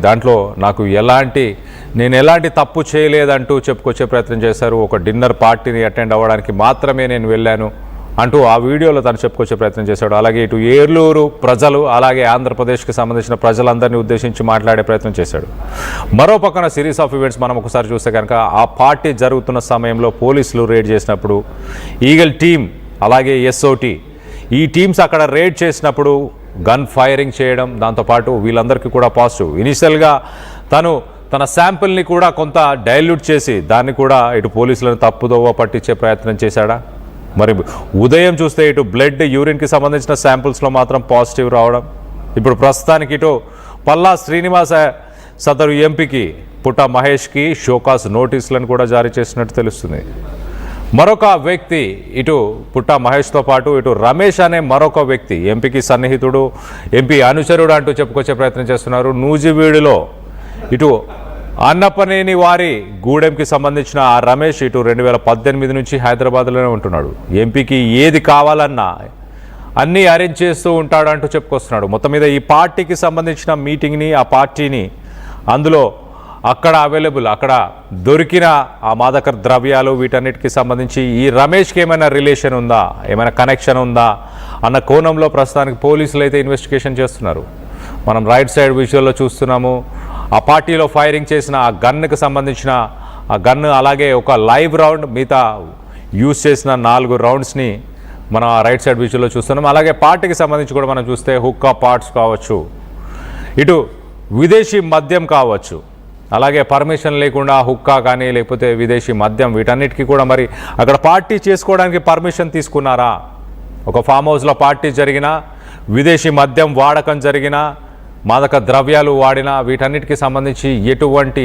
దాంట్లో నాకు నేను ఎలాంటి తప్పు చేయలేదంటూ చెప్పుకొచ్చే ప్రయత్నం చేశారు. ఒక డిన్నర్ పార్టీని అటెండ్ అవ్వడానికి మాత్రమే నేను వెళ్ళాను అంటూ ఆ వీడియోలో తను చెప్పుకొచ్చే ప్రయత్నం చేశాడు. అలాగే ఇటు ఏలూరు ప్రజలు అలాగే ఆంధ్రప్రదేశ్కి సంబంధించిన ప్రజలందరినీ ఉద్దేశించి మాట్లాడే ప్రయత్నం చేశాడు. మరో పక్కన సిరీస్ ఆఫ్ ఈవెంట్స్ మనం ఒకసారి చూస్తే కనుక ఆ పార్టీ జరుగుతున్న సమయంలో పోలీసులు రేడ్ చేసినప్పుడు ఈగల్ టీమ్ అలాగే SOT ఈ టీమ్స్ అక్కడ రేడ్ చేసినప్పుడు గన్ ఫైరింగ్ చేయడం, దాంతోపాటు వీళ్ళందరికీ కూడా పాజిటివ్. ఇనిషియల్గా తన శాంపిల్ని కూడా కొంత డైల్యూట్ చేసి దాన్ని కూడా ఇటు పోలీసులను తప్పుదోవ పట్టించే ప్రయత్నం చేశాడా? మరి ఉదయం చూస్తే ఇటు బ్లడ్ యూరిన్కి సంబంధించిన శాంపిల్స్లో మాత్రం పాజిటివ్ రావడం, ఇప్పుడు ప్రస్తుతానికి ఇటు పల్లా శ్రీనివాస సదరు ఎంపీకి పుట్ట మహేష్కి షోకాస్ నోటీసులను కూడా జారీ చేసినట్టు తెలుస్తుంది. మరొక వ్యక్తి ఇటు పుట్ట మహేష్తో పాటు ఇటు రమేష్ అనే మరొక వ్యక్తి ఎంపీకి సన్నిహితుడు, ఎంపీ అనుచరుడు అంటూ చెప్పుకొచ్చే ప్రయత్నం చేస్తున్నారు. నూజివీడులో ఇటు అన్నపనేని వారి గూడెంకి సంబంధించిన ఆ రమేష్ ఇటు 2018 నుంచి హైదరాబాద్లోనే ఉంటున్నాడు. ఎంపీకి ఏది కావాలన్నా అన్నీ అరేంజ్ చేస్తూ ఉంటాడు అంటూ చెప్పుకొస్తున్నాడు. మొత్తం మీద ఈ పార్టీకి సంబంధించిన మీటింగ్ని ఆ పార్టీని అందులో అక్కడ అక్కడ దొరికిన ఆ మాదక ద్రవ్యాలు వీటన్నిటికీ సంబంధించి ఈ రమేష్కి ఏమైనా రిలేషన్ ఉందా, ఏమైనా కనెక్షన్ ఉందా అన్న కోణంలో ప్రస్తుతానికి పోలీసులు అయితే ఇన్వెస్టిగేషన్ చేస్తున్నారు. మనం రైట్ సైడ్ విజువల్లో చూస్తున్నాము. ఆ పార్టీలో ఫైరింగ్ చేసిన ఆ గన్కి సంబంధించిన ఆ గన్ అలాగే ఒక లైవ్ రౌండ్ మిగతా యూజ్ చేసిన 4 రౌండ్స్ని మనం ఆ రైట్ సైడ్ విజువల్లో చూస్తున్నాం. అలాగే పార్టీకి సంబంధించి కూడా మనం చూస్తే హుక్కా పార్ట్స్ కావచ్చు, ఇటు విదేశీ మద్యం కావచ్చు, అలాగే పర్మిషన్ లేకుండా హుక్కా కానీ లేకపోతే విదేశీ మద్యం వీటన్నిటికీ కూడా మరి అక్కడ పార్టీ చేసుకోవడానికి పర్మిషన్ తీసుకున్నారా? ఒక ఫామ్ హౌస్లో పార్టీ జరిగినా, విదేశీ మద్యం వాడకం జరిగినా, మాదక ద్రవ్యాలు వాడినా వీటన్నిటికీ సంబంధించి ఎటువంటి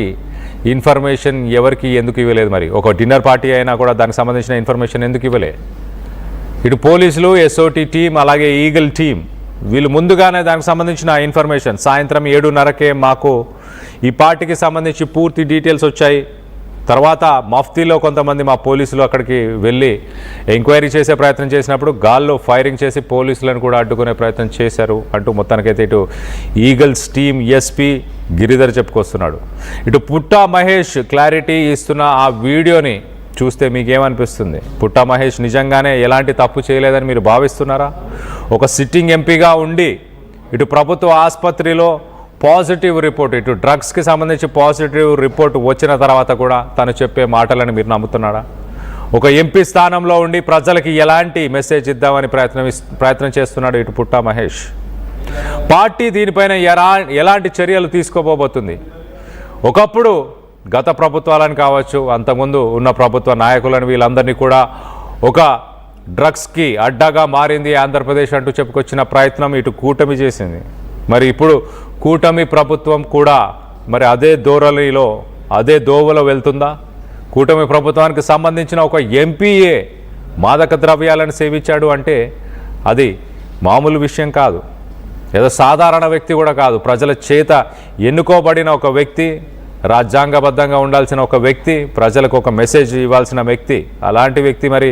ఇన్ఫర్మేషన్ ఎవరికి ఎందుకు ఇవ్వలేదు? మరి ఒక డిన్నర్ పార్టీ అయినా కూడా దానికి సంబంధించిన ఇన్ఫర్మేషన్ ఎందుకు ఇవ్వలే? ఇటు పోలీసులు, SOT టీం అలాగే ఈగల్ టీం వీళ్ళు ముందుగానే దానికి సంబంధించిన ఇన్ఫర్మేషన్ సాయంత్రం 7:30కే మాకు ఈ పార్టీకి సంబంధించి పూర్తి డీటెయిల్స్ వచ్చాయి. తర్వాత మఫ్తీలో కొంతమంది మా పోలీసులు అక్కడికి వెళ్ళి ఎంక్వైరీ చేసే ప్రయత్నం చేసినప్పుడు గాల్లో ఫైరింగ్ చేసి పోలీసులను కూడా అడ్డుకునే ప్రయత్నం చేశారు అంటూ మొత్తానికైతే ఇటు ఈగల్స్ టీమ్ SP గిరిధర్ చెప్పుకొస్తున్నాడు. ఇటు పుట్ట మహేష్ క్లారిటీ ఇస్తున్న ఆ వీడియోని చూస్తే మీకేమనిపిస్తుంది? పుట్ట మహేష్ నిజంగానే ఎలాంటి తప్పు చేయలేదని మీరు భావిస్తున్నారా? ఒక సిట్టింగ్ ఎంపీగా ఉండి ఇటు ప్రభుత్వ ఆసుపత్రిలో పాజిటివ్ రిపోర్ట్, ఇటు డ్రగ్స్కి సంబంధించి పాజిటివ్ రిపోర్ట్ వచ్చిన తర్వాత కూడా తను చెప్పే మాటలను మీరు నమ్ముతున్నారా? ఒక ఎంపీ స్థానంలో ఉండి ప్రజలకి ఎలాంటి మెసేజ్ ఇద్దామని ప్రయత్నం చేస్తున్నాడు ఇటు పుట్ట మహేష్. పార్టీ దీనిపైన ఎలాంటి చర్యలు తీసుకోబోతుంది? ఒకప్పుడు గత ప్రభుత్వాలను కావచ్చు, అంతకుముందు ఉన్న ప్రభుత్వ నాయకులను వీళ్ళందరినీ కూడా ఒక డ్రగ్స్కి అడ్డాగా మారింది ఆంధ్రప్రదేశ్ అంటూ చెప్పుకొచ్చిన ప్రయత్నం ఇటు కూటమి చేసింది. మరి ఇప్పుడు కూటమి ప్రభుత్వం కూడా మరి అదే ధోరణిలో అదే దోవలో వెళ్తుందా? కూటమి ప్రభుత్వానికి సంబంధించిన ఒక ఎంపీఏ మాదక ద్రవ్యాలను సేవించాడు అంటే అది మామూలు విషయం కాదు. ఏదో సాధారణ వ్యక్తి కూడా కాదు, ప్రజల చేత ఎన్నుకోబడిన ఒక వ్యక్తి, రాజ్యాంగబద్ధంగా ఉండాల్సిన ఒక వ్యక్తి, ప్రజలకు ఒక మెసేజ్ ఇవ్వాల్సిన వ్యక్తి. అలాంటి వ్యక్తి మరి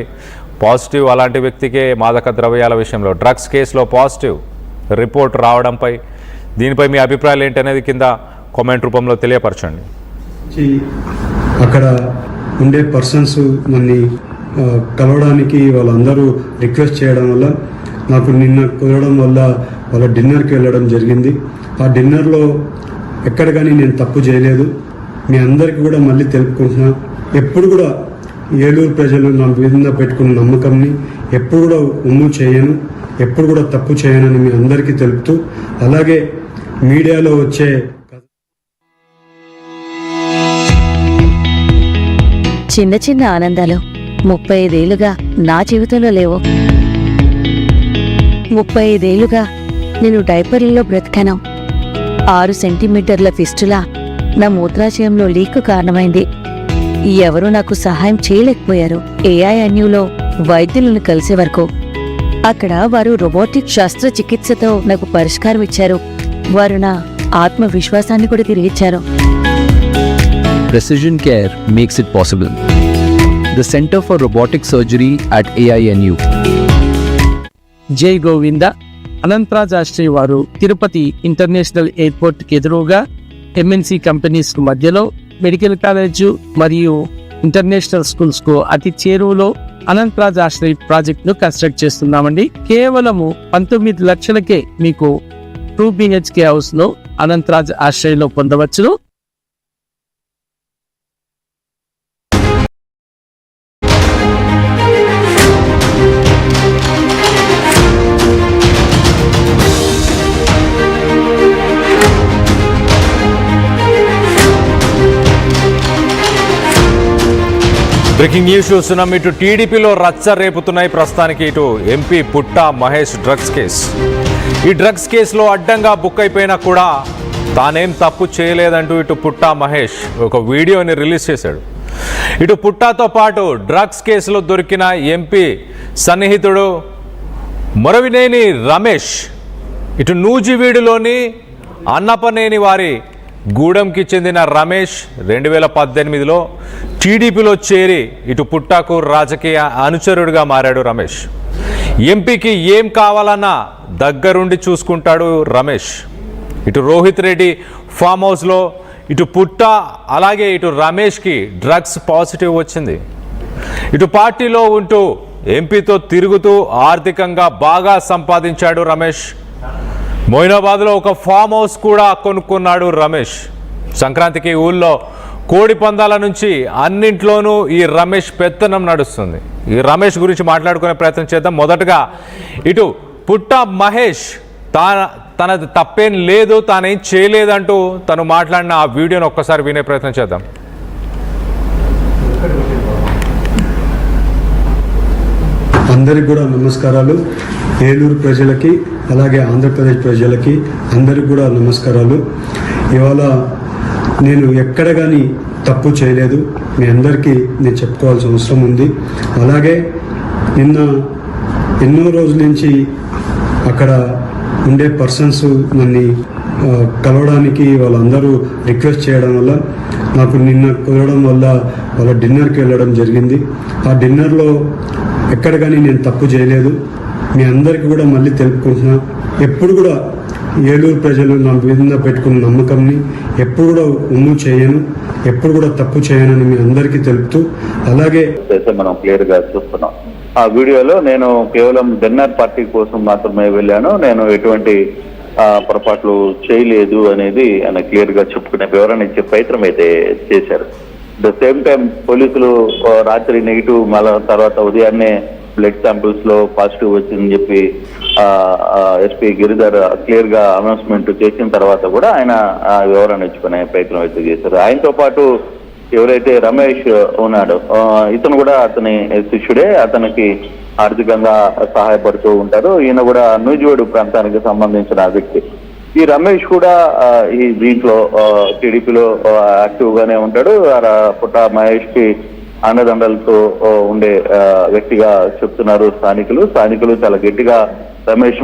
పాజిటివ్, అలాంటి వ్యక్తికే మాదక ద్రవ్యాల విషయంలో డ్రగ్స్ కేసులో పాజిటివ్ రిపోర్ట్ రావడంపై దీనిపై మీ అభిప్రాయాలు ఏంటనేది కింద కామెంట్ రూపంలో తెలియపరచండి. అక్కడ ఉండే పర్సన్స్ నన్ను కలవడానికి వాళ్ళందరూ రిక్వెస్ట్ చేయడం వల్ల నాకు నిన్న కుదరడం వల్ల వాళ్ళ డిన్నర్కి వెళ్ళడం జరిగింది. ఆ డిన్నర్లో ఎక్కడ కానీ నేను తప్పు చేయలేదు. మీ అందరికీ కూడా మళ్ళీ తెలుపుకుంటున్నా, ఎప్పుడు కూడా ఏలూరు ప్రజలు నా మీద పెట్టుకున్న నమ్మకంని ఎప్పుడు కూడా ఉమ్ము చేయను, ఎప్పుడు కూడా తప్పు చేయనని మీ అందరికీ తెలుపుతూ, అలాగే మీడియాలో వచ్చే చిన్న చిన్న ఆనందాలు 35 ఏళ్లుగా నా జీవితంలో లేవు. 35 ఏళ్లుగా నేను డైపర్లలో బ్రతికాను. 6 సెంటీమీటర్ల ఫిస్టులా నా మూత్రాశయంలో లీక్ కారణమైంది. ఎవరూ నాకు సహాయం చేయలేకపోయారు. AINUలో వైద్యులను కలిసే వరకు అక్కడ వారు రోబోటిక్ శస్త్రచికిత్సతో నాకు పరిష్కారం ఇచ్చారు. వారు నా ఆత్మవిశ్వాసాన్ని కూడా తిరిగిచ్చారు. Precision Care makes it possible. The Center for Robotic Surgery at AINU. జై గోవింద. అనంతరాజ్ శాస్త్రి వారు తిరుపతి ఇంటర్నేషనల్ ఎయిర్పోర్ట్కి ఎదురుగా ఎంఎన్సి కంపెనీస్ మధ్యలో మెడికల్ కాలేజ్ మరియు ఇంటర్నేషనల్ స్కూల్స్ కు అతి చేరువలో అనంతరాజ్ ఆశ్రయ్ ప్రాజెక్ట్ ను కన్స్ట్రక్ట్ చేస్తున్నామండి. కేవలము 19 లక్షలకే మీకు 2 BHK హౌస్ ను అనంతరాజ్ ఆశ్రయ్లో పొందవచ్చును. బ్రేకింగ్ న్యూస్ చూస్తున్నాం. ఇటు టీడీపీలో రచ్చ రేపుతున్నాయి ప్రస్తుతానికి. ఇటు ఎంపీ పుట్టా మహేష్ డ్రగ్స్ కేసు. ఈ డ్రగ్స్ కేసులో అడ్డంగా బుక్ అయిపోయినా కూడా తానేం తప్పు చేయలేదంటూ ఇటు పుట్టా మహేష్ ఒక వీడియోని రిలీజ్ చేశాడు. ఇటు పుట్టాతో పాటు డ్రగ్స్ కేసులో దొరికిన ఎంపీ సన్నిహితుడు మొరవినేని రమేష్, ఇటు నూజివీడులోని అన్నపనేని వారి గూడెంకి చెందిన రమేష్ 2018లో టీడీపీలో చేరి ఇటు పుట్టాకు రాజకీయ అనుచరుడిగా మారాడు రమేష్. ఎంపీకి ఏం కావాలన్నా దగ్గరుండి చూసుకుంటాడు రమేష్. ఇటు రోహిత్ రెడ్డి ఫామ్ హౌస్లో ఇటు పుట్టా అలాగే ఇటు రమేష్కి డ్రగ్స్ పాజిటివ్ వచ్చింది. ఇటు పార్టీలో ఉంటూ ఎంపీతో తిరుగుతూ ఆర్థికంగా బాగా సంపాదించాడు రమేష్. మొయినాబాద్లో ఒక ఫామ్ హౌస్ కూడా కొనుక్కున్నాడు రమేష్. సంక్రాంతికి ఊళ్ళో కోడి పందాల నుంచి అన్నింట్లోనూ ఈ రమేష్ పెత్తనం నడుస్తుంది. ఈ రమేష్ గురించి మాట్లాడుకునే ప్రయత్నం చేద్దాం. మొదటగా ఇటు పుట్టా మహేష్ తనది తప్పేం లేదు, తానేం చేయలేదంటూ తను మాట్లాడిన ఆ వీడియోని ఒక్కసారి వినే ప్రయత్నం చేద్దాం. అందరికి కూడా నమస్కారాలు. ఏలూరు ప్రజలకి అలాగే ఆంధ్రప్రదేశ్ ప్రజలకి అందరికి కూడా నమస్కారాలు. ఇవాళ నేను ఎక్కడ కానీ తప్పు చేయలేదు, మీ అందరికీ నేను చెప్పుకోవాల్సిన అవసరం ఉంది. అలాగే నిన్న ఎన్నో రోజుల నుంచి అక్కడ ఉండే పర్సన్స్ నన్ను కలవడానికి వాళ్ళందరూ రిక్వెస్ట్ చేయడం వల్ల నాకు నిన్న కుదరడం వల్ల వాళ్ళ డిన్నర్కి వెళ్ళడం జరిగింది. ఆ డిన్నర్లో ఎక్కడ కానీ నేను తప్పు చేయలేదు. మీ అందరికీ కూడా మళ్ళీ తెలుపుకుంటున్నా, ఎప్పుడు కూడా ఏలూరు ప్రజలు నా మీద పెట్టుకున్న నమ్మకంని ఎప్పుడు కూడా ఉమ్ము చేయను, ఎప్పుడు కూడా తప్పు చేయనని మీ అందరికీ తెలుపుతూ, అలాగే మనం క్లియర్ గా చూస్తున్నాం. ఆ వీడియోలో నేను కేవలం డిన్నర్ పార్టీ కోసం మాత్రమే వెళ్ళాను, నేను ఎటువంటి పొరపాట్లు చేయలేదు అనేది ఆయన క్లియర్ గా చెప్పుకునే వివరణ ఇచ్చే ప్రయత్నం అయితే చేశారు. ద సేమ్ టైం పోలీసులు రాత్రి నెగిటివ్, మళ్ళా తర్వాత ఉదయాన్నే బ్లడ్ శాంపిల్స్ లో పాజిటివ్ వచ్చిందని చెప్పి ఎస్పీ గిరిధర్ క్లియర్ గా అనౌన్స్మెంట్ చేసిన తర్వాత కూడా ఆయన వివరణ ఇచ్చుకునే ప్రయత్నం అయితే చేశారు. ఆయనతో పాటు ఎవరైతే రమేష్ ఉన్నాడో ఇతను కూడా అతని శిష్యుడే, అతనికి ఆర్థికంగా సహాయపడుతూ ఉంటారు. ఈయన కూడా నూజివీడు ప్రాంతానికి సంబంధించిన వ్యక్తి. ఈ రమేష్ కూడా ఈ దీంట్లో టీడీపీలో యాక్టివ్ గానే ఉంటాడు. పుట్టా మహేష్ కి అండదండలతో ఉండే వ్యక్తిగా చెప్తున్నారు స్థానికులు చాలా గట్టిగా రమేష్